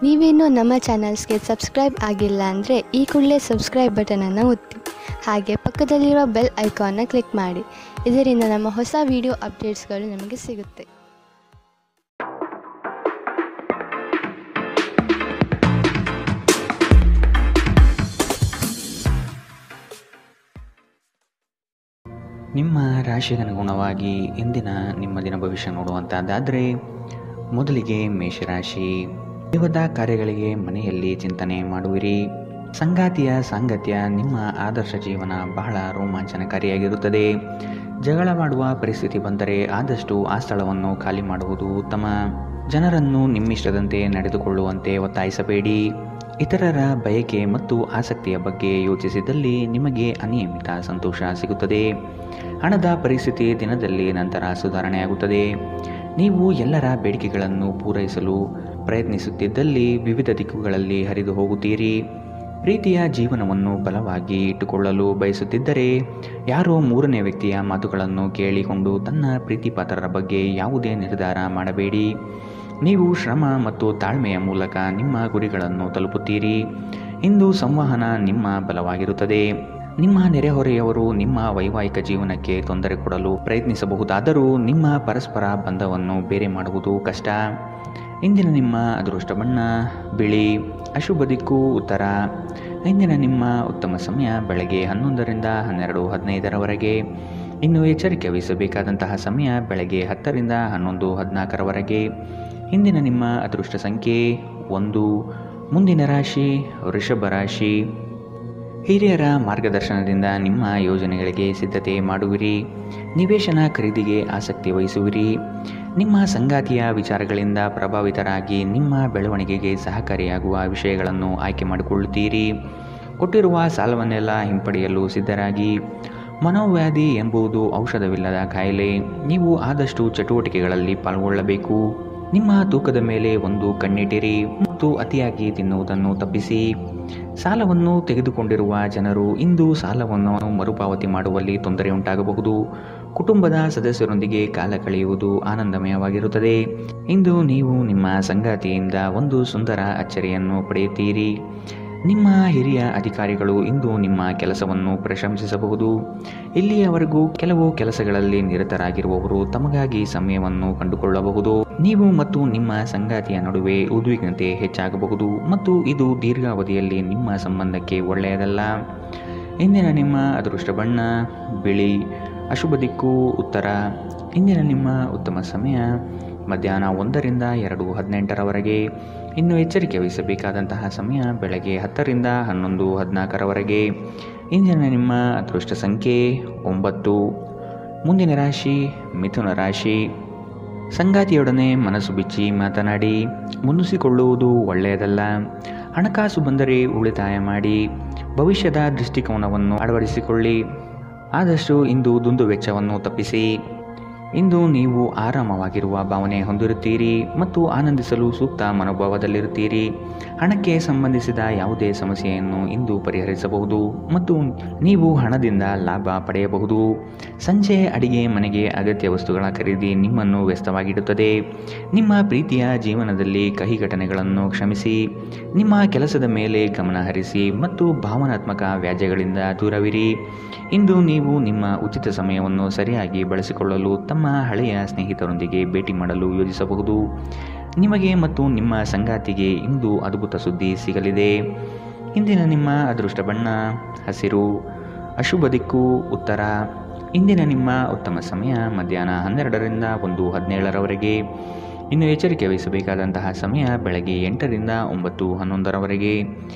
ನೀವೇನೂ ನಮ್ಮ ಚಾನಲ್ಸ್ಗೆ ಸಬ್ಸ್ಕ್ರೈಬ್ ಆಗಿಲ್ಲ ಅಂದರೆ ಈ ಕೂಡಲೇ ಸಬ್ಸ್ಕ್ರೈಬ್ ಬಟನನ್ನು ಒತ್ತಿ, ಹಾಗೆ ಪಕ್ಕದಲ್ಲಿರುವ ಬೆಲ್ ಐಕಾನ್ನ ಕ್ಲಿಕ್ ಮಾಡಿ. ಇದರಿಂದ ನಮ್ಮ ಹೊಸ ವಿಡಿಯೋ ಅಪ್ಡೇಟ್ಸ್ಗಳು ನಿಮಗೆ ಸಿಗುತ್ತೆ. ನಿಮ್ಮ ರಾಶಿಗೆ ಅನುಗುಣವಾಗಿ ಇಂದಿನ ನಿಮ್ಮ ದಿನ ಭವಿಷ್ಯ ನೋಡುವಂಥದ್ದಾದರೆ, ಮೊದಲಿಗೆ ಮೇಷರಾಶಿ. ದೈವದ ಕಾರ್ಯಗಳಿಗೆ ಮನೆಯಲ್ಲಿ ಚಿಂತನೆ ಮಾಡುವಿರಿ. ಸಂಗಾತಿಯ ಸಾಂಗತ್ಯ ನಿಮ್ಮ ಆದರ್ಶ ಜೀವನ ಬಹಳ ರೋಮಾಂಚನಕಾರಿಯಾಗಿರುತ್ತದೆ. ಜಗಳವಾಡುವ ಪರಿಸ್ಥಿತಿ ಬಂದರೆ ಆದಷ್ಟು ಆ ಸ್ಥಳವನ್ನು ಖಾಲಿ ಮಾಡುವುದು ಉತ್ತಮ. ಜನರನ್ನು ನಿಮ್ಮಿಷ್ಟದಂತೆ ನಡೆದುಕೊಳ್ಳುವಂತೆ ಒತ್ತಾಯಿಸಬೇಡಿ. ಇತರರ ಬಯಕೆ ಮತ್ತು ಆಸಕ್ತಿಯ ಬಗ್ಗೆ ಯೋಚಿಸಿದಲ್ಲಿ ನಿಮಗೆ ಅನಿಯಮಿತ ಸಂತೋಷ ಸಿಗುತ್ತದೆ. ಹಣದ ಪರಿಸ್ಥಿತಿ ದಿನದಲ್ಲಿ ನಂತರ ಸುಧಾರಣೆಯಾಗುತ್ತದೆ. ನೀವು ಎಲ್ಲರ ಬೇಡಿಕೆಗಳನ್ನು ಪೂರೈಸಲು ಪ್ರಯತ್ನಿಸುತ್ತಿದ್ದಲ್ಲಿ ವಿವಿಧ ದಿಕ್ಕುಗಳಲ್ಲಿ ಹರಿದು ಹೋಗುತ್ತೀರಿ. ಪ್ರೀತಿಯ ಜೀವನವನ್ನು ಬಲವಾಗಿ ಇಟ್ಟುಕೊಳ್ಳಲು ಬಯಸುತ್ತಿದ್ದರೆ ಯಾರೋ ಮೂರನೇ ವ್ಯಕ್ತಿಯ ಮಾತುಗಳನ್ನು ಕೇಳಿಕೊಂಡು ತನ್ನ ಪ್ರೀತಿಪಾತ್ರರ ಬಗ್ಗೆ ಯಾವುದೇ ನಿರ್ಧಾರ ಮಾಡಬೇಡಿ. ನೀವು ಶ್ರಮ ಮತ್ತು ತಾಳ್ಮೆಯ ಮೂಲಕ ನಿಮ್ಮ ಗುರಿಗಳನ್ನು ತಲುಪುತ್ತೀರಿ. ಇಂದು ಸಂವಹನ ನಿಮ್ಮ ಬಲವಾಗಿರುತ್ತದೆ. ನಿಮ್ಮ ನೆರೆಹೊರೆಯವರು ನಿಮ್ಮ ವೈವಾಹಿಕ ಜೀವನಕ್ಕೆ ತೊಂದರೆ ಕೊಡಲು ಪ್ರಯತ್ನಿಸಬಹುದಾದರೂ ನಿಮ್ಮ ಪರಸ್ಪರ ಬಂಧವನ್ನು ಬೇರೆ ಮಾಡುವುದು ಕಷ್ಟ. ಇಂದಿನ ನಿಮ್ಮ ಅದೃಷ್ಟ ಬಣ್ಣ ಬಿಳಿ. ಅಶುಭ ದಿಕ್ಕು ಉತ್ತರ. ಇಂದಿನ ನಿಮ್ಮ ಉತ್ತಮ ಸಮಯ ಬೆಳಗ್ಗೆ 11ರಿಂದ 12:15ರವರೆಗೆ. ಇನ್ನು ಎಚ್ಚರಿಕೆ ವಹಿಸಬೇಕಾದಂತಹ ಸಮಯ ಬೆಳಗ್ಗೆ 10ರಿಂದ 11:14ರವರೆಗೆ. ಇಂದಿನ ನಿಮ್ಮ ಅದೃಷ್ಟ ಸಂಖ್ಯೆ 1. ಮುಂದಿನ ರಾಶಿ ವೃಷಭ ರಾಶಿ. ಹಿರಿಯರ ಮಾರ್ಗದರ್ಶನದಿಂದ ನಿಮ್ಮ ಯೋಜನೆಗಳಿಗೆ ಸಿದ್ಧತೆ ಮಾಡುವಿರಿ. ನಿವೇಶನ ಖರೀದಿಗೆ ಆಸಕ್ತಿ ವಹಿಸುವಿರಿ. ನಿಮ್ಮ ಸಂಗಾತಿಯ ವಿಚಾರಗಳಿಂದ ಪ್ರಭಾವಿತರಾಗಿ ನಿಮ್ಮ ಬೆಳವಣಿಗೆಗೆ ಸಹಕಾರಿಯಾಗುವ ವಿಷಯಗಳನ್ನು ಆಯ್ಕೆ ಮಾಡಿಕೊಳ್ಳುತ್ತೀರಿ. ಕೊಟ್ಟಿರುವ ಸಾಲವನ್ನೆಲ್ಲ ಹಿಂಪಡೆಯಲು ಸಿದ್ಧರಾಗಿ. ಮನೋವ್ಯಾಧಿ ಎಂಬುದು ಔಷಧವಿಲ್ಲದ ಕಾಯಿಲೆ. ನೀವು ಆದಷ್ಟು ಚಟುವಟಿಕೆಗಳಲ್ಲಿ ಪಾಲ್ಗೊಳ್ಳಬೇಕು. ನಿಮ್ಮ ತೂಕದ ಮೇಲೆ ಒಂದು ಕಣ್ಣಿಟ್ಟಿರಿ ಮತ್ತು ಅತಿಯಾಗಿ ತಿನ್ನುವುದನ್ನು ತಪ್ಪಿಸಿ. ಸಾಲವನ್ನು ತೆಗೆದುಕೊಂಡಿರುವ ಜನರು ಇಂದು ಸಾಲವನ್ನು ಮರುಪಾವತಿ ಮಾಡುವಲ್ಲಿ ತೊಂದರೆಯುಂಟಾಗಬಹುದು. ಕುಟುಂಬದ ಸದಸ್ಯರೊಂದಿಗೆ ಕಾಲ ಕಳೆಯುವುದು ಆನಂದಮಯವಾಗಿರುತ್ತದೆ. ಇಂದು ನೀವು ನಿಮ್ಮ ಸಂಗಾತಿಯಿಂದ ಒಂದು ಸುಂದರ ಅಚ್ಚರಿಯನ್ನು ಪಡೆಯುತ್ತೀರಿ. ನಿಮ್ಮ ಹಿರಿಯ ಅಧಿಕಾರಿಗಳು ಇಂದು ನಿಮ್ಮ ಕೆಲಸವನ್ನು ಪ್ರಶಂಸಿಸಬಹುದು. ಇಲ್ಲಿಯವರೆಗೂ ಕೆಲವು ಕೆಲಸಗಳಲ್ಲಿ ನಿರತರಾಗಿರುವವರು ತಮಗಾಗಿ ಸಮಯವನ್ನು ಕಂಡುಕೊಳ್ಳಬಹುದು. ನೀವು ಮತ್ತು ನಿಮ್ಮ ಸಂಗಾತಿಯ ನಡುವೆ ಉದ್ವಿಗ್ನತೆ ಹೆಚ್ಚಾಗಬಹುದು ಮತ್ತು ಇದು ದೀರ್ಘಾವಧಿಯಲ್ಲಿ ನಿಮ್ಮ ಸಂಬಂಧಕ್ಕೆ ಒಳ್ಳೆಯದಲ್ಲ. ಇಂದಿನ ನಿಮ್ಮ ಅದೃಷ್ಟ ಬಣ್ಣ ಬಿಳಿ. ಅಶುಭ ದಿಕ್ಕು ಉತ್ತರ. ಇಂದಿನ ನಿಮ್ಮ ಉತ್ತಮ ಸಮಯ ಮಧ್ಯಾಹ್ನ 1ರಿಂದ 2:18ರವರೆಗೆ. ಇನ್ನು ಎಚ್ಚರಿಕೆ ವಹಿಸಬೇಕಾದಂತಹ ಸಮಯ ಬೆಳಗ್ಗೆ 10ರಿಂದ 11:14ರವರೆಗೆ. ಇಂದಿನ ನಿಮ್ಮ ಅದೃಷ್ಟ ಸಂಖ್ಯೆ 9. ಮುಂದಿನ ರಾಶಿ ಮಿಥುನ ರಾಶಿ. ಸಂಗಾತಿಯೊಡನೆ ಮನಸ್ಸು ಬಿಚ್ಚಿ ಮಾತನಾಡಿ. ಮುನ್ನಿಸಿಕೊಳ್ಳುವುದು ಒಳ್ಳೆಯದಲ್ಲ. ಹಣಕಾಸು ಬಂದರೆ ಉಳಿತಾಯ ಮಾಡಿ. ಭವಿಷ್ಯದ ದೃಷ್ಟಿಕೋನವನ್ನು ಅಳವಡಿಸಿಕೊಳ್ಳಿ. ಆದಷ್ಟು ಇಂದು ದುಂದು ವೆಚ್ಚವನ್ನು ತಪ್ಪಿಸಿ. ಇಂದು ನೀವು ಆರಾಮವಾಗಿರುವ ಭಾವನೆ ಹೊಂದಿರುತ್ತೀರಿ ಮತ್ತು ಆನಂದಿಸಲು ಸೂಕ್ತ ಮನೋಭಾವದಲ್ಲಿರುತ್ತೀರಿ. ಹಣಕ್ಕೆ ಸಂಬಂಧಿಸಿದ ಯಾವುದೇ ಸಮಸ್ಯೆಯನ್ನು ಇಂದು ಪರಿಹರಿಸಬಹುದು ಮತ್ತು ನೀವು ಹಣದಿಂದ ಲಾಭ ಪಡೆಯಬಹುದು. ಸಂಜೆ ಅಡಿಗೆ ಮನೆಗೆ ಅಗತ್ಯ ವಸ್ತುಗಳ ಖರೀದಿ ನಿಮ್ಮನ್ನು ವ್ಯಸ್ತವಾಗಿಡುತ್ತದೆ. ನಿಮ್ಮ ಪ್ರೀತಿಯ ಜೀವನದಲ್ಲಿ ಕಹಿ ಘಟನೆಗಳನ್ನು ಕ್ಷಮಿಸಿ. ನಿಮ್ಮ ಕೆಲಸದ ಮೇಲೆ ಗಮನ ಹರಿಸಿ ಮತ್ತು ಭಾವನಾತ್ಮಕ ವ್ಯಾಜ್ಯಗಳಿಂದ ದೂರವಿರಿ. ಇಂದು ನೀವು ನಿಮ್ಮ ಉಚಿತ ಸಮಯವನ್ನು ಸರಿಯಾಗಿ ಬಳಸಿಕೊಳ್ಳಲು ತಮ್ಮ ಹಳೆಯ ಸ್ನೇಹಿತರೊಂದಿಗೆ ಭೇಟಿ ಮಾಡಲು ಯೋಜಿಸಬಹುದು. ನಿಮಗೆ ಮತ್ತು ನಿಮ್ಮ ಸಂಗಾತಿಗೆ ಇಂದು ಅದ್ಭುತ ಸುದ್ದಿ ಸಿಗಲಿದೆ. ಇಂದಿನ ನಿಮ್ಮ ಅದೃಷ್ಟ ಬಣ್ಣ ಹಸಿರು. ಅಶುಭ ದಿಕ್ಕು ಉತ್ತರ. ಇಂದಿನ ನಿಮ್ಮ ಉತ್ತಮ ಸಮಯ ಮಧ್ಯಾಹ್ನ 12ರಿಂದ 1:17ರವರೆಗೆ. ಇನ್ನು ಎಚ್ಚರಿಕೆ ವಹಿಸಬೇಕಾದಂತಹ ಸಮಯ ಬೆಳಗ್ಗೆ 8ರಿಂದ 9:11ರವರೆಗೆ.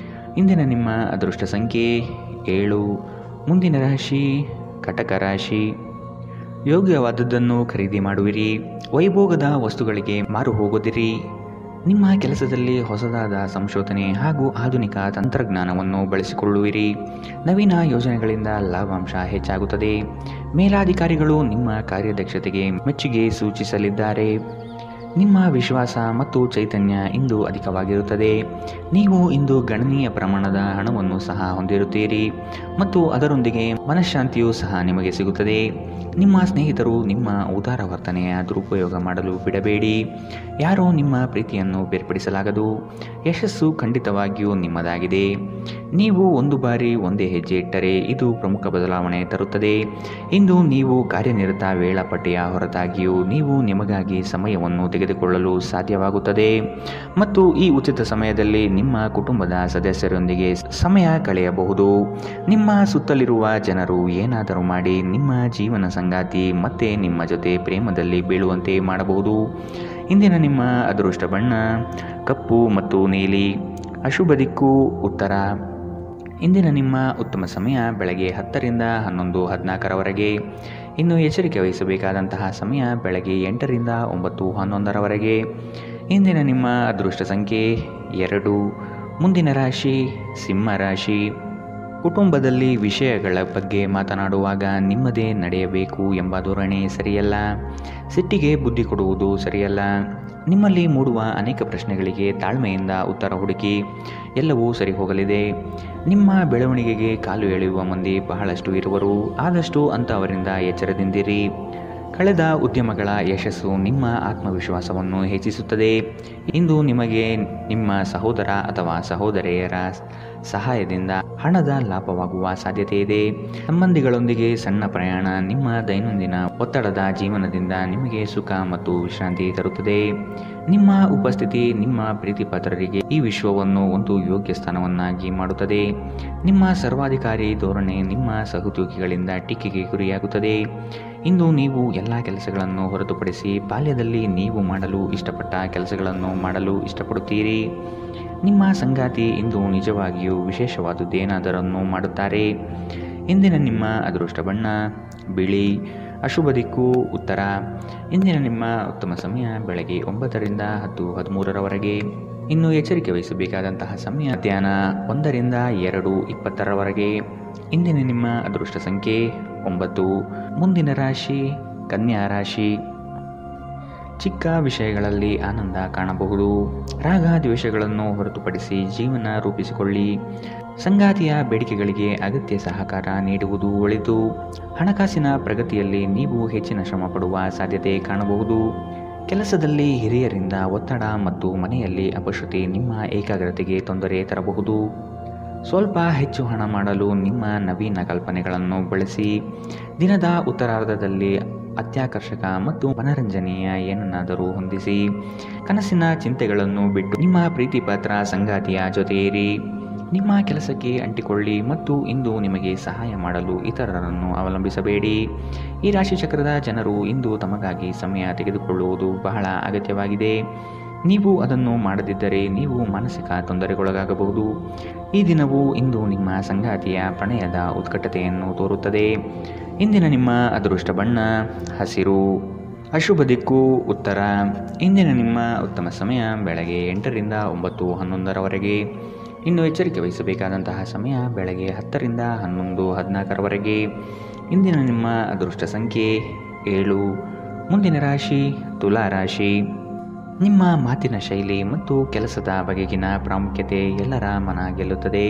ಇಂದಿನ ನಿಮ್ಮ ಅದೃಷ್ಟ ಸಂಖ್ಯೆ 7. ಮುಂದಿನ ರಾಶಿ ಕಟಕ ರಾಶಿ. ಯೋಗ್ಯವಾದದ್ದನ್ನು ಖರೀದಿ ಮಾಡುವಿರಿ. ವೈಭೋಗದ ವಸ್ತುಗಳಿಗೆ ಮಾರು ಹೋಗೋದಿರಿ. ನಿಮ್ಮ ಕೆಲಸದಲ್ಲಿ ಹೊಸದಾದ ಸಂಶೋಧನೆ ಹಾಗೂ ಆಧುನಿಕ ತಂತ್ರಜ್ಞಾನವನ್ನು ಬಳಸಿಕೊಳ್ಳುವಿರಿ. ನವೀನ ಯೋಜನೆಗಳಿಂದ ಲಾಭಾಂಶ ಹೆಚ್ಚಾಗುತ್ತದೆ. ಮೇಲಾಧಿಕಾರಿಗಳು ನಿಮ್ಮ ಕಾರ್ಯದಕ್ಷತೆಗೆ ಮೆಚ್ಚುಗೆ ಸೂಚಿಸಲಿದ್ದಾರೆ. ನಿಮ್ಮ ವಿಶ್ವಾಸ ಮತ್ತು ಚೈತನ್ಯ ಇಂದು ಅಧಿಕವಾಗಿರುತ್ತದೆ. ನೀವು ಇಂದು ಗಣನೀಯ ಪ್ರಮಾಣದ ಹಣವನ್ನು ಸಹ ಹೊಂದಿರುತ್ತೀರಿ ಮತ್ತು ಅದರೊಂದಿಗೆ ಮನಃಶಾಂತಿಯೂ ಸಹ ನಿಮಗೆ ಸಿಗುತ್ತದೆ. ನಿಮ್ಮ ಸ್ನೇಹಿತರು ನಿಮ್ಮ ಉದಾರ ವರ್ತನೆಯ ದುರುಪಯೋಗ ಮಾಡಲು ಬಿಡಬೇಡಿ. ಯಾರೋ ನಿಮ್ಮ ಪ್ರೀತಿಯನ್ನು ಬೇರ್ಪಡಿಸಲಾಗದು. ಯಶಸ್ಸು ಖಂಡಿತವಾಗಿಯೂ ನಿಮ್ಮದಾಗಿದೆ. ನೀವು ಒಂದು ಬಾರಿ ಒಂದೇ ಹೆಜ್ಜೆ ಇಟ್ಟರೆ ಇದು ಪ್ರಮುಖ ಬದಲಾವಣೆ ತರುತ್ತದೆ. ಇಂದು ನೀವು ಕಾರ್ಯನಿರತ ವೇಳಾಪಟ್ಟಿಯ ಹೊರತಾಗಿಯೂ ನೀವು ನಿಮಗಾಗಿ ಸಮಯವನ್ನು ತೆಗೆದುಕೊಳ್ಳಲು ಸಾಧ್ಯವಾಗುತ್ತದೆ ಮತ್ತು ಈ ಉಚಿತ ಸಮಯದಲ್ಲಿ ನಿಮ್ಮ ಕುಟುಂಬದ ಸದಸ್ಯರೊಂದಿಗೆ ಸಮಯ ಕಳೆಯಬಹುದು. ನಿಮ್ಮ ಸುತ್ತಲಿರುವ ಜನರು ಏನಾದರೂ ಮಾಡಿ ನಿಮ್ಮ ಜೀವನ ಸಂಗಾತಿ ಮತ್ತೆ ನಿಮ್ಮ ಜೊತೆ ಪ್ರೇಮದಲ್ಲಿ ಬೀಳುವಂತೆ ಮಾಡಬಹುದು. ಇಂದಿನ ನಿಮ್ಮ ಅದೃಷ್ಟ ಬಣ್ಣ ಕಪ್ಪು ಮತ್ತು ನೀಲಿ. ಅಶುಭ ದಿಕ್ಕು ಉತ್ತರ. ಇಂದಿನ ನಿಮ್ಮ ಉತ್ತಮ ಸಮಯ ಬೆಳಗ್ಗೆ 10 ರಿಂದ 11:14 ಇನ್ನು ಎಚ್ಚರಿಕೆ ವಹಿಸಬೇಕಾದಂತಹ ಸಮಯ ಬೆಳಗ್ಗೆ 8 ರಿಂದ 9:11 ಇಂದಿನ ನಿಮ್ಮ ಅದೃಷ್ಟ ಸಂಖ್ಯೆ 2. ಮುಂದಿನ ರಾಶಿ ಸಿಂಹ ರಾಶಿ. ಕುಟುಂಬದಲ್ಲಿ ವಿಷಯಗಳ ಬಗ್ಗೆ ಮಾತನಾಡುವಾಗ ನಿಮ್ಮದೇ ನಡೆಯಬೇಕು ಎಂಬ ಧೋರಣೆ ಸರಿಯಲ್ಲ. ಸಿಟ್ಟಿಗೆ ಬುದ್ಧಿ ಕೊಡುವುದು ಸರಿಯಲ್ಲ. ನಿಮ್ಮಲ್ಲಿ ಮೂಡುವ ಅನೇಕ ಪ್ರಶ್ನೆಗಳಿಗೆ ತಾಳ್ಮೆಯಿಂದ ಉತ್ತರ ಹುಡುಕಿ. ಎಲ್ಲವೂ ಸರಿ ಹೋಗಲಿದೆ. ನಿಮ್ಮ ಬೆಳವಣಿಗೆಗೆ ಕಾಲು ಎಳೆಯುವ ಮಂದಿ ಬಹಳಷ್ಟು ಇರುವರು. ಆದಷ್ಟು ಅಂಥವರಿಂದ ಎಚ್ಚರದಿಂದಿರಿ. ಕಳೆದ ಉದ್ಯಮಗಳ ಯಶಸ್ಸು ನಿಮ್ಮ ಆತ್ಮವಿಶ್ವಾಸವನ್ನು ಹೆಚ್ಚಿಸುತ್ತದೆ. ಇಂದು ನಿಮಗೆ ನಿಮ್ಮ ಸಹೋದರ ಅಥವಾ ಸಹೋದರಿಯರ ಸಹಾಯದಿಂದ ಹಣದ ಲಾಭವಾಗುವ ಸಾಧ್ಯತೆ ಇದೆ. ಸಂಬಂಧಿಗಳೊಂದಿಗೆ ಸಣ್ಣ ಪ್ರಯಾಣ ನಿಮ್ಮ ದೈನಂದಿನ ಒತ್ತಡದ ಜೀವನದಿಂದ ನಿಮಗೆ ಸುಖ ಮತ್ತು ವಿಶ್ರಾಂತಿ ತರುತ್ತದೆ. ನಿಮ್ಮ ಉಪಸ್ಥಿತಿ ನಿಮ್ಮ ಪ್ರೀತಿಪಾತ್ರರಿಗೆ ಈ ವಿಶ್ವವನ್ನು ಒಂದು ಯೋಗ್ಯ ಸ್ಥಾನವನ್ನಾಗಿ ಮಾಡುತ್ತದೆ. ನಿಮ್ಮ ಸರ್ವಾಧಿಕಾರಿ ಧೋರಣೆ ನಿಮ್ಮ ಸಹೋದ್ಯೋಗಿಗಳಿಂದ ಟೀಕೆಗೆ ಗುರಿಯಾಗುತ್ತದೆ. ಇಂದು ನೀವು ಎಲ್ಲ ಕೆಲಸಗಳನ್ನು ಹೊರತುಪಡಿಸಿ ಬಾಲ್ಯದಲ್ಲಿ ನೀವು ಮಾಡಲು ಇಷ್ಟಪಟ್ಟ ಕೆಲಸಗಳನ್ನು ಮಾಡಲು ಇಷ್ಟಪಡುತ್ತೀರಿ. ನಿಮ್ಮ ಸಂಗಾತಿ ಇಂದು ನಿಜವಾಗಿಯೂ ವಿಶೇಷವಾದುದೇನಾದರನ್ನು ಮಾಡುತ್ತಾರೆ. ಇಂದಿನ ನಿಮ್ಮ ಅದೃಷ್ಟ ಬಣ್ಣ ಬಿಳಿ. ಅಶುಭ ದಿಕ್ಕು ಉತ್ತರ. ಇಂದಿನ ನಿಮ್ಮ ಉತ್ತಮ ಸಮಯ ಬೆಳಗ್ಗೆ 9 ರಿಂದ 10:13 ಇನ್ನು ಎಚ್ಚರಿಕೆ ವಹಿಸಬೇಕಾದಂತಹ ಸಮಯ ಮಧ್ಯಾಹ್ನ 1 ರಿಂದ 2:20 ಇಂದಿನ ನಿಮ್ಮ ಅದೃಷ್ಟ ಸಂಖ್ಯೆ 9. ಮುಂದಿನ ರಾಶಿ ಕನ್ಯಾ ರಾಶಿ. ಚಿಕ್ಕ ವಿಷಯಗಳಲ್ಲಿ ಆನಂದ ಕಾಣಬಹುದು. ರಾಗ ದ್ವೇಷಗಳನ್ನು ಹೊರತುಪಡಿಸಿ ಜೀವನ ರೂಪಿಸಿಕೊಳ್ಳಿ. ಸಂಗಾತಿಯ ಬೇಡಿಕೆಗಳಿಗೆ ಅಗತ್ಯ ಸಹಕಾರ ನೀಡುವುದು ಒಳಿತು. ಹಣಕಾಸಿನ ಪ್ರಗತಿಯಲ್ಲಿ ನೀವು ಹೆಚ್ಚಿನ ಶ್ರಮ ಪಡುವ ಸಾಧ್ಯತೆ ಕಾಣಬಹುದು. ಕೆಲಸದಲ್ಲಿ ಹಿರಿಯರಿಂದ ಒತ್ತಡ ಮತ್ತು ಮನೆಯಲ್ಲಿ ಅಪಶ್ರುತಿ ನಿಮ್ಮ ಏಕಾಗ್ರತೆಗೆ ತೊಂದರೆ ತರಬಹುದು. ಸ್ವಲ್ಪ ಹೆಚ್ಚು ಹಣ ಮಾಡಲು ನಿಮ್ಮ ನವೀನ ಕಲ್ಪನೆಗಳನ್ನು ಬಳಸಿ. ದಿನದ ಉತ್ತರಾರ್ಧದಲ್ಲಿ ಅತ್ಯಾಕರ್ಷಕ ಮತ್ತು ಮನರಂಜನೆಯ ಏನನ್ನಾದರೂ ಹೊಂದಿಸಿ. ಕನಸಿನ ಚಿಂತೆಗಳನ್ನು ಬಿಟ್ಟು ನಿಮ್ಮ ಪ್ರೀತಿಪಾತ್ರ ಸಂಗಾತಿಯ ಜೊತೆ ಇರಿ. ನಿಮ್ಮ ಕೆಲಸಕ್ಕೆ ಅಂಟಿಕೊಳ್ಳಿ ಮತ್ತು ಇಂದು ನಿಮಗೆ ಸಹಾಯ ಮಾಡಲು ಇತರರನ್ನು ಅವಲಂಬಿಸಬೇಡಿ. ಈ ರಾಶಿಚಕ್ರದ ಜನರು ಇಂದು ತಮಗಾಗಿ ಸಮಯ ತೆಗೆದುಕೊಳ್ಳುವುದು ಬಹಳ ಅಗತ್ಯವಾಗಿದೆ. ನೀವು ಅದನ್ನು ಮಾಡದಿದ್ದರೆ ನೀವು ಮಾನಸಿಕ ತೊಂದರೆಗೊಳಗಾಗಬಹುದು. ಈ ದಿನವು ಇಂದು ನಿಮ್ಮ ಸಂಗಾತಿಯ ಪ್ರಣಯದ ಉತ್ಕಟತೆಯನ್ನು ತೋರುತ್ತದೆ. ಇಂದಿನ ನಿಮ್ಮ ಅದೃಷ್ಟ ಬಣ್ಣ ಹಸಿರು. ಅಶುಭ ದಿಕ್ಕು ಉತ್ತರ. ಇಂದಿನ ನಿಮ್ಮ ಉತ್ತಮ ಸಮಯ ಬೆಳಗ್ಗೆ 8 ರಿಂದ 9:11 ಇನ್ನು ಎಚ್ಚರಿಕೆ ವಹಿಸಬೇಕಾದಂತಹ ಸಮಯ ಬೆಳಗ್ಗೆ 10 ರಿಂದ 11:14 ಇಂದಿನ ನಿಮ್ಮ ಅದೃಷ್ಟ ಸಂಖ್ಯೆ 7. ಮುಂದಿನ ರಾಶಿ ತುಲಾ ರಾಶಿ. ನಿಮ್ಮ ಮಾತಿನ ಶೈಲಿ ಮತ್ತು ಕೆಲಸದ ಬಗೆಗಿನ ಪ್ರಾಮುಖ್ಯತೆ ಎಲ್ಲರ ಮನ ಗೆಲ್ಲುತ್ತದೆ.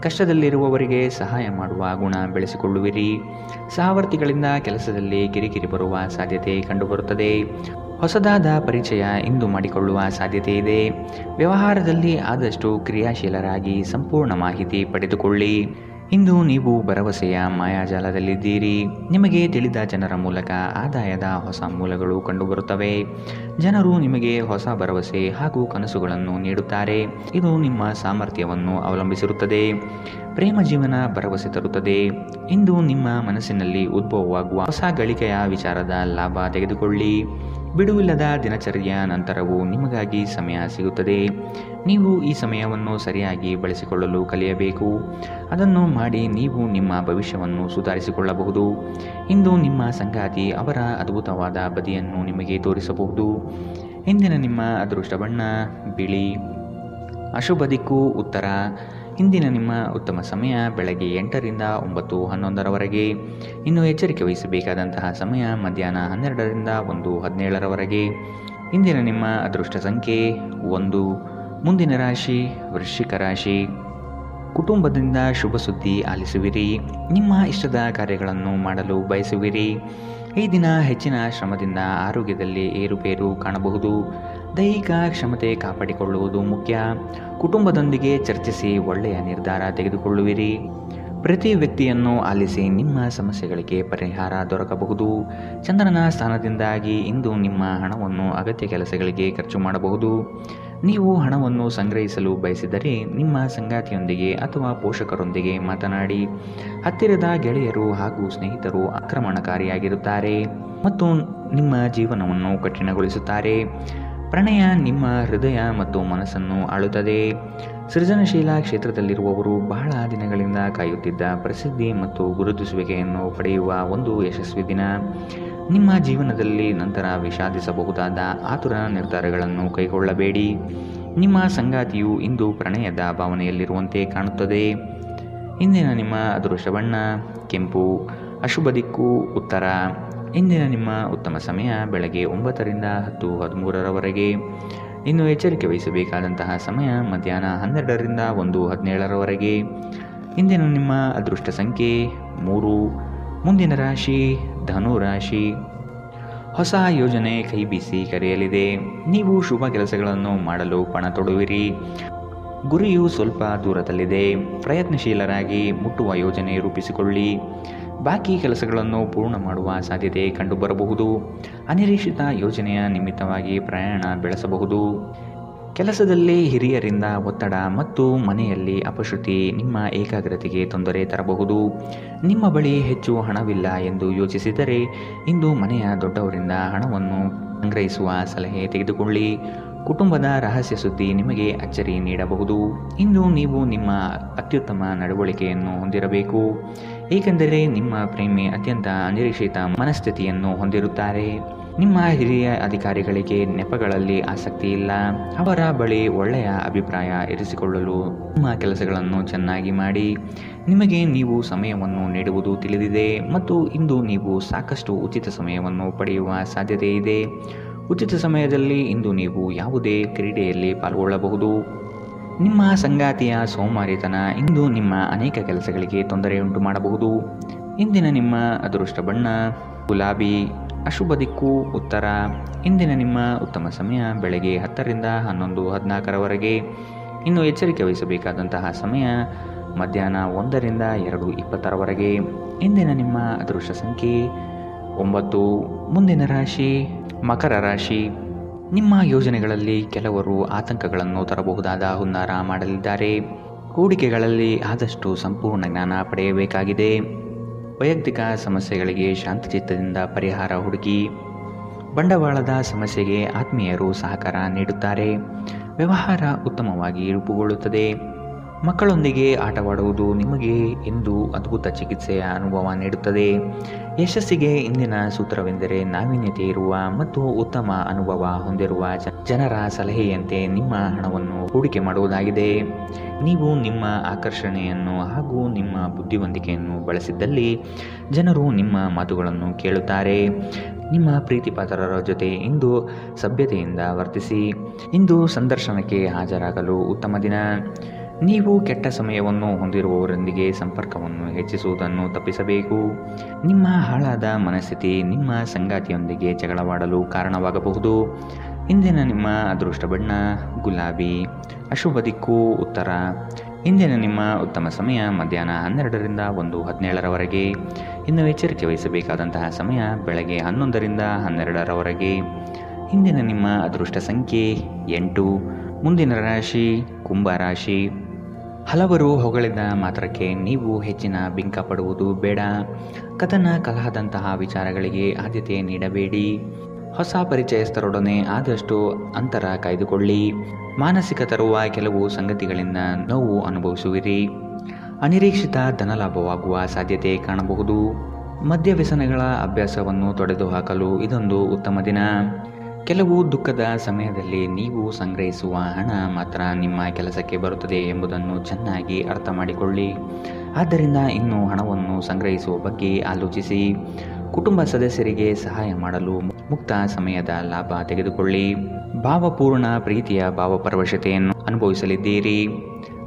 ಕಷ್ಟದಲ್ಲಿರುವವರಿಗೆ ಸಹಾಯ ಮಾಡುವ ಗುಣ ಬೆಳೆಸಿಕೊಳ್ಳುವಿರಿ. ಸಹವರ್ತಿಗಳಿಂದ ಕೆಲಸದಲ್ಲಿ ಕಿರಿಕಿರಿ ಬರುವ ಸಾಧ್ಯತೆ ಕಂಡುಬರುತ್ತದೆ. ಹೊಸದಾದ ಪರಿಚಯ ಇಂದು ಮಾಡಿಕೊಳ್ಳುವ ಸಾಧ್ಯತೆ ಇದೆ. ವ್ಯವಹಾರದಲ್ಲಿ ಆದಷ್ಟು ಕ್ರಿಯಾಶೀಲರಾಗಿ ಸಂಪೂರ್ಣ ಮಾಹಿತಿ ಪಡೆದುಕೊಳ್ಳಿ. ಇಂದು ನೀವು ಭರವಸೆಯ ಮಾಯಾಜಾಲದಲ್ಲಿದ್ದೀರಿ. ನಿಮಗೆ ತಿಳಿದ ಜನರ ಮೂಲಕ ಆದಾಯದ ಹೊಸ ಮೂಲಗಳು ಕಂಡುಬರುತ್ತವೆ. ಜನರು ನಿಮಗೆ ಹೊಸ ಭರವಸೆ ಹಾಗೂ ಕನಸುಗಳನ್ನು ನೀಡುತ್ತಾರೆ. ಇದು ನಿಮ್ಮ ಸಾಮರ್ಥ್ಯವನ್ನು ಅವಲಂಬಿಸಿರುತ್ತದೆ. ಪ್ರೇಮ ಜೀವನ ಭರವಸೆ ತರುತ್ತದೆ. ಇಂದು ನಿಮ್ಮ ಮನಸ್ಸಿನಲ್ಲಿ ಉದ್ಭವವಾಗುವ ಹೊಸ ಗಳಿಕೆಯ ವಿಚಾರದ ಲಾಭ ತೆಗೆದುಕೊಳ್ಳಿ. ಬಿಡುವಿಲ್ಲದ ದಿನಚರಿಯ ನಂತರವೂ ನಿಮಗಾಗಿ ಸಮಯ ಸಿಗುತ್ತದೆ. ನೀವು ಈ ಸಮಯವನ್ನು ಸರಿಯಾಗಿ ಬಳಸಿಕೊಳ್ಳಲು ಕಲಿಯಬೇಕು. ಅದನ್ನು ಮಾಡಿ ನೀವು ನಿಮ್ಮ ಭವಿಷ್ಯವನ್ನು ಸುಧಾರಿಸಿಕೊಳ್ಳಬಹುದು. ಇಂದು ನಿಮ್ಮ ಸಂಗಾತಿ ಅವರ ಅದ್ಭುತವಾದ ಬದಿಯನ್ನು ನಿಮಗೆ ತೋರಿಸಬಹುದು. ಇಂದಿನ ನಿಮ್ಮ ಅದೃಷ್ಟ ಬಣ್ಣ ಬಿಳಿ. ಅಶುಭ ದಿಕ್ಕು ಉತ್ತರ. ಇಂದಿನ ನಿಮ್ಮ ಉತ್ತಮ ಸಮಯ ಬೆಳಗ್ಗೆ 8 ರಿಂದ 9:11 ಇನ್ನು ಎಚ್ಚರಿಕೆ ವಹಿಸಬೇಕಾದಂತಹ ಸಮಯ ಮಧ್ಯಾಹ್ನ 12 ರಿಂದ 1:17 ಇಂದಿನ ನಿಮ್ಮ ಅದೃಷ್ಟ ಸಂಖ್ಯೆ 1. ಮುಂದಿನ ರಾಶಿ ವೃಶ್ಚಿಕ ರಾಶಿ. ಕುಟುಂಬದಿಂದ ಶುಭ ಸುದ್ದಿ ಆಲಿಸುವಿರಿ. ನಿಮ್ಮ ಇಷ್ಟದ ಕಾರ್ಯಗಳನ್ನು ಮಾಡಲು ಬಯಸುವಿರಿ. ಈ ದಿನ ಹೆಚ್ಚಿನ ಶ್ರಮದಿಂದ ಆರೋಗ್ಯದಲ್ಲಿ ಏರುಪೇರು ಕಾಣಬಹುದು. ದೈಹಿಕ ಕ್ಷಮತೆ ಕಾಪಾಡಿಕೊಳ್ಳುವುದು ಮುಖ್ಯ. ಕುಟುಂಬದೊಂದಿಗೆ ಚರ್ಚಿಸಿ ಒಳ್ಳೆಯ ನಿರ್ಧಾರ ತೆಗೆದುಕೊಳ್ಳುವಿರಿ. ಪ್ರತಿ ವ್ಯಕ್ತಿಯನ್ನು ಆಲಿಸಿ ನಿಮ್ಮ ಸಮಸ್ಯೆಗಳಿಗೆ ಪರಿಹಾರ ದೊರಕಬಹುದು. ಚಂದ್ರನ ಸ್ಥಾನದಿಂದಾಗಿ ಇಂದು ನಿಮ್ಮ ಹಣವನ್ನು ಅಗತ್ಯ ಕೆಲಸಗಳಿಗೆ ಖರ್ಚು ಮಾಡಬಹುದು. ನೀವು ಹಣವನ್ನು ಸಂಗ್ರಹಿಸಲು ಬಯಸಿದರೆ ನಿಮ್ಮ ಸಂಗಾತಿಯೊಂದಿಗೆ ಅಥವಾ ಪೋಷಕರೊಂದಿಗೆ ಮಾತನಾಡಿ. ಹತ್ತಿರದ ಗೆಳೆಯರು ಹಾಗೂ ಸ್ನೇಹಿತರು ಆಕ್ರಮಣಕಾರಿಯಾಗಿರುತ್ತಾರೆ ಮತ್ತು ನಿಮ್ಮ ಜೀವನವನ್ನು ಕಠಿಣಗೊಳಿಸುತ್ತಾರೆ. ಪ್ರಣಯ ನಿಮ್ಮ ಹೃದಯ ಮತ್ತು ಮನಸ್ಸನ್ನು ಆಳುತ್ತದೆ. ಸೃಜನಶೀಲ ಕ್ಷೇತ್ರದಲ್ಲಿರುವವರು ಬಹಳ ದಿನಗಳಿಂದ ಕಾಯುತ್ತಿದ್ದ ಪ್ರಸಿದ್ಧಿ ಮತ್ತು ಗುರುತಿಸುವಿಕೆಯನ್ನು ಪಡೆಯುವ ಒಂದು ಯಶಸ್ವಿ ದಿನ. ನಿಮ್ಮ ಜೀವನದಲ್ಲಿ ನಂತರ ವಿಷಾದಿಸಬಹುದಾದ ಆತುರ ನಿರ್ಧಾರಗಳನ್ನು ಕೈಗೊಳ್ಳಬೇಡಿ. ನಿಮ್ಮ ಸಂಗಾತಿಯು ಇಂದು ಪ್ರಣಯದ ಭಾವನೆಯಲ್ಲಿರುವಂತೆ ಕಾಣುತ್ತದೆ. ಇಂದಿನ ನಿಮ್ಮ ಅದೃಷ್ಟ ಬಣ್ಣ ಕೆಂಪು. ಅಶುಭ ದಿಕ್ಕು ಉತ್ತರ. ಇಂದಿನ ನಿಮ್ಮ ಉತ್ತಮ ಸಮಯ ಬೆಳಗ್ಗೆ 9ರಿಂದ 10:13ರವರೆಗೆ. ಇನ್ನು ಎಚ್ಚರಿಕೆ ವಹಿಸಬೇಕಾದಂತಹ ಸಮಯ ಮಧ್ಯಾಹ್ನ 12ರಿಂದ 1:17ರವರೆಗೆ. ಇಂದಿನ ನಿಮ್ಮ ಅದೃಷ್ಟ ಸಂಖ್ಯೆ 3. ಮುಂದಿನ ರಾಶಿ ಧನು ರಾಶಿ. ಹೊಸ ಯೋಜನೆ ಕೈ ಬೀಸಿ ಕರೆಯಲಿದೆ. ನೀವು ಶುಭ ಕೆಲಸಗಳನ್ನು ಮಾಡಲು ಪಣ ತೊಡುವಿರಿ. ಗುರಿಯು ಸ್ವಲ್ಪ ದೂರದಲ್ಲಿದೆ. ಪ್ರಯತ್ನಶೀಲರಾಗಿ ಮುಟ್ಟುವ ಯೋಜನೆ ರೂಪಿಸಿಕೊಳ್ಳಿ. ಬಾಕಿ ಕೆಲಸಗಳನ್ನು ಪೂರ್ಣ ಮಾಡುವ ಸಾಧ್ಯತೆ ಕಂಡುಬರಬಹುದು. ಅನಿರೀಕ್ಷಿತ ಯೋಜನೆಯ ನಿಮಿತ್ತವಾಗಿ ಪ್ರಯಾಣ ಬೆಳೆಸಬಹುದು. ಕೆಲಸದಲ್ಲಿ ಹಿರಿಯರಿಂದ ಒತ್ತಡ ಮತ್ತು ಮನೆಯಲ್ಲಿ ಅಪಶ್ರುತಿ ನಿಮ್ಮ ಏಕಾಗ್ರತೆಗೆ ತೊಂದರೆ ತರಬಹುದು. ನಿಮ್ಮ ಬಳಿ ಹೆಚ್ಚು ಹಣವಿಲ್ಲ ಎಂದು ಯೋಚಿಸಿದರೆ ಇಂದು ಮನೆಯ ದೊಡ್ಡವರಿಂದ ಹಣವನ್ನು ಸಂಗ್ರಹಿಸುವ ಸಲಹೆ ತೆಗೆದುಕೊಳ್ಳಿ. ಕುಟುಂಬದ ರಹಸ್ಯ ಸುದ್ದಿ ನಿಮಗೆ ಅಚ್ಚರಿ ನೀಡಬಹುದು. ಇಂದು ನೀವು ನಿಮ್ಮ ಅತ್ಯುತ್ತಮ ನಡವಳಿಕೆಯನ್ನು ಹೊಂದಿರಬೇಕು, ಏಕೆಂದರೆ ನಿಮ್ಮ ಪ್ರೇಮಿ ಅತ್ಯಂತ ಅನಿರೀಕ್ಷಿತ ಮನಸ್ಥಿತಿಯನ್ನು ಹೊಂದಿರುತ್ತಾರೆ. ನಿಮ್ಮ ಹಿರಿಯ ಅಧಿಕಾರಿಗಳಿಗೆ ನೆಪಗಳಲ್ಲಿ ಆಸಕ್ತಿ ಇಲ್ಲ. ಅವರ ಬಳಿ ಒಳ್ಳೆಯ ಅಭಿಪ್ರಾಯ ಇರಿಸಿಕೊಳ್ಳಲು ನಿಮ್ಮ ಕೆಲಸಗಳನ್ನು ಚೆನ್ನಾಗಿ ಮಾಡಿ. ನಿಮಗೆ ನೀವು ಸಮಯವನ್ನು ನೀಡುವುದು ತಿಳಿದಿದೆ ಮತ್ತು ಇಂದು ನೀವು ಸಾಕಷ್ಟು ಉಚಿತ ಸಮಯವನ್ನು ಪಡೆಯುವ ಸಾಧ್ಯತೆ ಇದೆ. ಉಚಿತ ಸಮಯದಲ್ಲಿ ಇಂದು ನೀವು ಯಾವುದೇ ಕ್ರೀಡೆಯಲ್ಲಿ ಪಾಲ್ಗೊಳ್ಳಬಹುದು. ನಿಮ್ಮ ಸಂಗಾತಿಯ ಸೋಮಾರಿತನ ಇಂದು ನಿಮ್ಮ ಅನೇಕ ಕೆಲಸಗಳಿಗೆ ತೊಂದರೆಯುಂಟು ಮಾಡಬಹುದು. ಇಂದಿನ ನಿಮ್ಮ ಅದೃಷ್ಟ ಬಣ್ಣ ಗುಲಾಬಿ. ಅಶುಭ ದಿಕ್ಕು ಉತ್ತರ. ಇಂದಿನ ನಿಮ್ಮ ಉತ್ತಮ ಸಮಯ ಬೆಳಗ್ಗೆ 10ರಿಂದ 11:14ರವರೆಗೆ. ಇನ್ನು ಎಚ್ಚರಿಕೆ ವಹಿಸಬೇಕಾದಂತಹ ಸಮಯ ಮಧ್ಯಾಹ್ನ 1ರಿಂದ 2:20ರವರೆಗೆ. ಇಂದಿನ ನಿಮ್ಮ ಅದೃಷ್ಟ ಸಂಖ್ಯೆ 9. ಮುಂದಿನ ರಾಶಿ ಮಕರ ರಾಶಿ. ನಿಮ್ಮ ಯೋಜನೆಗಳಲ್ಲಿ ಕೆಲವರು ಆತಂಕಗಳನ್ನು ತರಬಹುದಾದ ಹುನ್ನಾರ ಮಾಡಲಿದ್ದಾರೆ. ಹೂಡಿಕೆಗಳಲ್ಲಿ ಆದಷ್ಟು ಸಂಪೂರ್ಣ ಜ್ಞಾನ ಪಡೆಯಬೇಕಾಗಿದೆ. ವೈಯಕ್ತಿಕ ಸಮಸ್ಯೆಗಳಿಗೆ ಶಾಂತಚಿತ್ತದಿಂದ ಪರಿಹಾರ ಹುಡುಕಿ. ಬಂಡವಾಳದ ಸಮಸ್ಯೆಗೆ ಆತ್ಮೀಯರು ಸಹಕಾರ ನೀಡುತ್ತಾರೆ. ವ್ಯವಹಾರ ಉತ್ತಮವಾಗಿ ರೂಪುಗೊಳ್ಳುತ್ತದೆ. ಮಕ್ಕಳೊಂದಿಗೆ ಆಟವಾಡುವುದು ನಿಮಗೆ ಇಂದು ಅದ್ಭುತ ಚಿಕಿತ್ಸೆಯ ಅನುಭವ ನೀಡುತ್ತದೆ. ಯಶಸ್ಸಿಗೆ ಇಂದಿನ ಸೂತ್ರವೆಂದರೆ ನಾವೀನ್ಯತೆ ಇರುವ ಮತ್ತು ಉತ್ತಮ ಅನುಭವ ಹೊಂದಿರುವ ಜನರ ಸಲಹೆಯಂತೆ ನಿಮ್ಮ ಹಣವನ್ನು ಹೂಡಿಕೆ ಮಾಡುವುದಾಗಿದೆ. ನೀವು ನಿಮ್ಮ ಆಕರ್ಷಣೆಯನ್ನು ಹಾಗೂ ನಿಮ್ಮ ಬುದ್ಧಿವಂತಿಕೆಯನ್ನು ಬಳಸಿದ್ದಲ್ಲಿ ಜನರು ನಿಮ್ಮ ಮಾತುಗಳನ್ನು ಕೇಳುತ್ತಾರೆ. ನಿಮ್ಮ ಪ್ರೀತಿಪಾತ್ರರ ಜೊತೆ ಇಂದು ಸಭ್ಯತೆಯಿಂದ ವರ್ತಿಸಿ. ಇಂದು ಸಂದರ್ಶನಕ್ಕೆ ಹಾಜರಾಗಲು ಉತ್ತಮ ದಿನ. ನೀವು ಕೆಟ್ಟ ಸಮಯವನ್ನು ಹೊಂದಿರುವವರೊಂದಿಗೆ ಸಂಪರ್ಕವನ್ನು ಹೆಚ್ಚಿಸುವುದನ್ನು ತಪ್ಪಿಸಬೇಕು. ನಿಮ್ಮ ಹಾಳಾದ ಮನಸ್ಥಿತಿ ನಿಮ್ಮ ಸಂಗಾತಿಯೊಂದಿಗೆ ಜಗಳವಾಡಲು ಕಾರಣವಾಗಬಹುದು. ಇಂದಿನ ನಿಮ್ಮ ಅದೃಷ್ಟ ಬಣ್ಣ ಗುಲಾಬಿ. ಅಶುಭ ದಿಕ್ಕು ಉತ್ತರ. ಇಂದಿನ ನಿಮ್ಮ ಉತ್ತಮ ಸಮಯ ಮಧ್ಯಾಹ್ನ 12ರಿಂದ 1:17ರವರೆಗೆ. ಇನ್ನು ಎಚ್ಚರಿಕೆ ವಹಿಸಬೇಕಾದಂತಹ ಸಮಯ ಬೆಳಗ್ಗೆ 11ರಿಂದ 12ರವರೆಗೆ. ಇಂದಿನ ನಿಮ್ಮ ಅದೃಷ್ಟ ಸಂಖ್ಯೆ 8. ಮುಂದಿನ ರಾಶಿ ಕುಂಭರಾಶಿ. ಹಲವರು ಹೊಗಳಿದ ಮಾತ್ರಕ್ಕೆ ನೀವು ಹೆಚ್ಚಿನ ಬಿಂಕ ಪಡುವುದು ಬೇಡ. ಕಥನ ಕಲಹದಂತಹ ವಿಚಾರಗಳಿಗೆ ಆದ್ಯತೆ ನೀಡಬೇಡಿ. ಹೊಸ ಪರಿಚಯಸ್ಥರೊಡನೆ ಆದಷ್ಟು ಅಂತರ ಕಾಯ್ದುಕೊಳ್ಳಿ. ಮಾನಸಿಕ ತರುವ ಕೆಲವು ಸಂಗತಿಗಳಿಂದ ನೋವು ಅನುಭವಿಸುವಿರಿ. ಅನಿರೀಕ್ಷಿತ ಧನಲಾಭವಾಗುವ ಸಾಧ್ಯತೆ ಕಾಣಬಹುದು. ಮದ್ಯ ವ್ಯಸನಗಳ ಅಭ್ಯಾಸವನ್ನು ತೊಡೆದುಹಾಕಲು ಇದೊಂದು ಉತ್ತಮ ದಿನ. ಕೆಲವು ದುಃಖದ ಸಮಯದಲ್ಲಿ ನೀವು ಸಂಗ್ರಹಿಸುವ ಹಣ ಮಾತ್ರ ನಿಮ್ಮ ಕೆಲಸಕ್ಕೆ ಬರುತ್ತದೆ ಎಂಬುದನ್ನು ಚೆನ್ನಾಗಿ ಅರ್ಥ ಮಾಡಿಕೊಳ್ಳಿ. ಆದ್ದರಿಂದ ಇನ್ನು ಹಣವನ್ನು ಸಂಗ್ರಹಿಸುವ ಬಗ್ಗೆ ಆಲೋಚಿಸಿ. ಕುಟುಂಬ ಸದಸ್ಯರಿಗೆ ಸಹಾಯ ಮಾಡಲು ಮುಕ್ತ ಸಮಯದ ಲಾಭ ತೆಗೆದುಕೊಳ್ಳಿ. ಭಾವಪೂರ್ಣ ಪ್ರೀತಿಯ ಭಾವಪರವಶತೆಯನ್ನು ಅನುಭವಿಸಲಿದ್ದೀರಿ.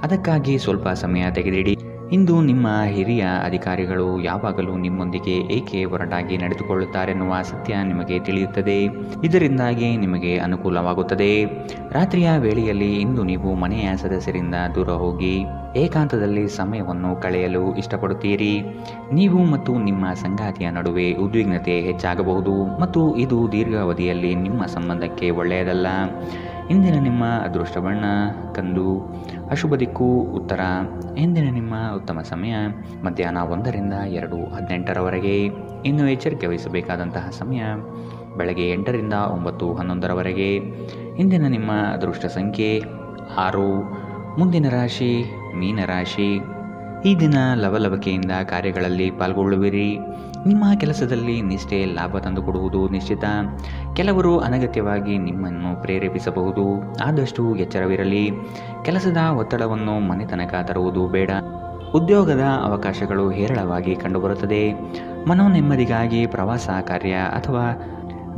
ಅದಕ್ಕಾಗಿ ಸ್ವಲ್ಪ ಸಮಯ ತೆಗೆದಿಡಿ. ಇಂದು ನಿಮ್ಮ ಹಿರಿಯ ಅಧಿಕಾರಿಗಳು ಯಾವಾಗಲೂ ನಿಮ್ಮೊಂದಿಗೆ ಏಕೆ ಒರಟಾಗಿ ನಡೆದುಕೊಳ್ಳುತ್ತಾರೆನ್ನುವ ಸತ್ಯ ನಿಮಗೆ ತಿಳಿಯುತ್ತದೆ. ಇದರಿಂದಾಗಿ ನಿಮಗೆ ಅನುಕೂಲವಾಗುತ್ತದೆ. ರಾತ್ರಿಯ ವೇಳೆಯಲ್ಲಿ ಇಂದು ನೀವು ಮನೆಯ ಸದಸ್ಯರಿಂದ ದೂರ ಹೋಗಿ ಏಕಾಂತದಲ್ಲಿ ಸಮಯವನ್ನು ಕಳೆಯಲು ಇಷ್ಟಪಡುತ್ತೀರಿ. ನೀವು ಮತ್ತು ನಿಮ್ಮ ಸಂಗಾತಿಯ ನಡುವೆ ಉದ್ವಿಗ್ನತೆ ಹೆಚ್ಚಾಗಬಹುದು ಮತ್ತು ಇದು ದೀರ್ಘಾವಧಿಯಲ್ಲಿ ನಿಮ್ಮ ಸಂಬಂಧಕ್ಕೆ ಒಳ್ಳೆಯದಲ್ಲ. ಇಂದಿನ ನಿಮ್ಮ ಅದೃಷ್ಟ ಬಣ್ಣ ಕಂದು, ಅಶುಭ ದಿಕ್ಕು ಉತ್ತರ. ಇಂದಿನ ನಿಮ್ಮ ಉತ್ತಮ ಸಮಯ ಮಧ್ಯಾಹ್ನ 1ರಿಂದ 2:18ರವರೆಗೆ. ಇನ್ನು ಎಚ್ಚರಿಕೆ ವಹಿಸಬೇಕಾದಂತಹ ಸಮಯ ಬೆಳಗ್ಗೆ 8ರಿಂದ 9:11ರವರೆಗೆ. ಇಂದಿನ ನಿಮ್ಮ ಅದೃಷ್ಟ ಸಂಖ್ಯೆ 6. ಮುಂದಿನ ರಾಶಿ ಮೀನರಾಶಿ. ಈ ದಿನ ಲವಲವಿಕೆಯಿಂದ ಕಾರ್ಯಗಳಲ್ಲಿ ಪಾಲ್ಗೊಳ್ಳುವಿರಿ. ನಿಮ್ಮ ಕೆಲಸದಲ್ಲಿ ನಿಷ್ಠೆ ಲಾಭ ತಂದುಕೊಡುವುದು ನಿಶ್ಚಿತ. ಕೆಲವರು ಅನಗತ್ಯವಾಗಿ ನಿಮ್ಮನ್ನು ಪ್ರೇರೇಪಿಸಬಹುದು, ಆದಷ್ಟು ಎಚ್ಚರವಿರಲಿ. ಕೆಲಸದ ಒತ್ತಡವನ್ನು ಮನೆ ತನಕ ತರುವುದು ಬೇಡ. ಉದ್ಯೋಗದ ಅವಕಾಶಗಳು ಹೇರಳವಾಗಿ ಕಂಡುಬರುತ್ತದೆ. ಮನೋನೆಮ್ಮದಿಗಾಗಿ ಪ್ರವಾಸ ಕಾರ್ಯ ಅಥವಾ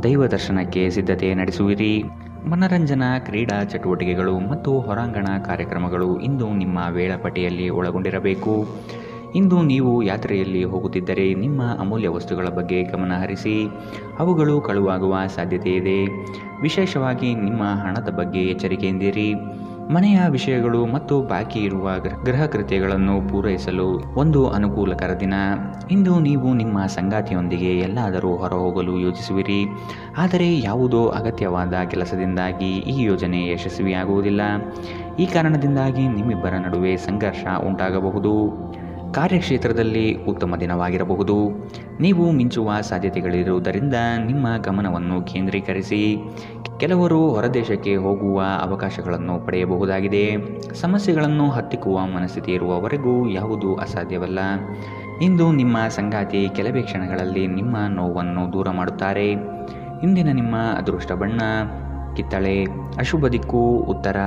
ದೈವ ದರ್ಶನಕ್ಕೆ ಸಿದ್ಧತೆ ನಡೆಸುವಿರಿ. ಮನರಂಜನಾ ಕ್ರೀಡಾ ಚಟುವಟಿಕೆಗಳು ಮತ್ತು ಹೊರಾಂಗಣ ಕಾರ್ಯಕ್ರಮಗಳು ಇಂದು ನಿಮ್ಮ ವೇಳಾಪಟ್ಟಿಯಲ್ಲಿ ಒಳಗೊಂಡಿರಬೇಕು. ಇಂದು ನೀವು ಯಾತ್ರೆಯಲ್ಲಿ ಹೋಗುತ್ತಿದ್ದರೆ ನಿಮ್ಮ ಅಮೂಲ್ಯ ವಸ್ತುಗಳ ಬಗ್ಗೆ ಗಮನ ಹರಿಸಿ. ಅವುಗಳು ಕಳುವಾಗುವ ಸಾಧ್ಯತೆ ಇದೆ. ವಿಶೇಷವಾಗಿ ನಿಮ್ಮ ಹಣದ ಬಗ್ಗೆ ಎಚ್ಚರಿಕೆಯಿಂದಿರಿ. ಮನೆಯ ವಿಷಯಗಳು ಮತ್ತು ಬಾಕಿ ಇರುವ ಗೃಹ ಕೃತ್ಯಗಳನ್ನು ಪೂರೈಸಲು ಒಂದು ಅನುಕೂಲಕರ ದಿನ. ಇಂದು ನೀವು ನಿಮ್ಮ ಸಂಗಾತಿಯೊಂದಿಗೆ ಎಲ್ಲಾದರೂ ಹೊರಹೋಗಲು ಯೋಜಿಸುವಿರಿ. ಆದರೆ ಯಾವುದೋ ಅಗತ್ಯವಾದ ಕೆಲಸದಿಂದಾಗಿ ಈ ಯೋಜನೆ ಯಶಸ್ವಿಯಾಗುವುದಿಲ್ಲ. ಈ ಕಾರಣದಿಂದಾಗಿ ನಿಮ್ಮಿಬ್ಬರ ನಡುವೆ ಸಂಘರ್ಷ ಉಂಟಾಗಬಹುದು. ಕಾರ್ಯಕ್ಷೇತ್ರದಲ್ಲಿ ಉತ್ತಮ ದಿನವಾಗಿರಬಹುದು. ನೀವು ಮಿಂಚುವ ಸಾಧ್ಯತೆಗಳಿರುವುದರಿಂದ ನಿಮ್ಮ ಗಮನವನ್ನು ಕೇಂದ್ರೀಕರಿಸಿ. ಕೆಲವರು ಹೊರದೇಶಕ್ಕೆ ಹೋಗುವ ಅವಕಾಶಗಳನ್ನು ಪಡೆಯಬಹುದಾಗಿದೆ. ಸಮಸ್ಯೆಗಳನ್ನು ಹತ್ತಿಕ್ಕುವ ಮನಸ್ಥಿತಿ ಇರುವವರೆಗೂ ಯಾವುದೂ ಅಸಾಧ್ಯವಲ್ಲ. ಇಂದು ನಿಮ್ಮ ಸಂಗಾತಿ ಕೆಲವೇ ಕ್ಷಣಗಳಲ್ಲಿ ನಿಮ್ಮ ನೋವನ್ನು ದೂರ ಮಾಡುತ್ತಾರೆ. ಇಂದಿನ ನಿಮ್ಮ ಅದೃಷ್ಟ ಬಣ್ಣ ಕಿತ್ತಳೆ, ಅಶುಭ ದಿಕ್ಕು ಉತ್ತರ.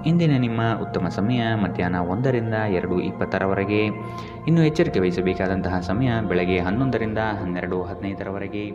ಇಂದಿನ ನಿಮ್ಮ ಉತ್ತಮ ಸಮಯ ಮಧ್ಯಾಹ್ನ 1ರಿಂದ 2:20ರವರೆಗೆ. ಇನ್ನು ಎಚ್ಚರಿಕೆ ವಹಿಸಬೇಕಾದಂತಹ ಸಮಯ ಬೆಳಗ್ಗೆ 11ರಿಂದ 12:15ರವರೆಗೆ.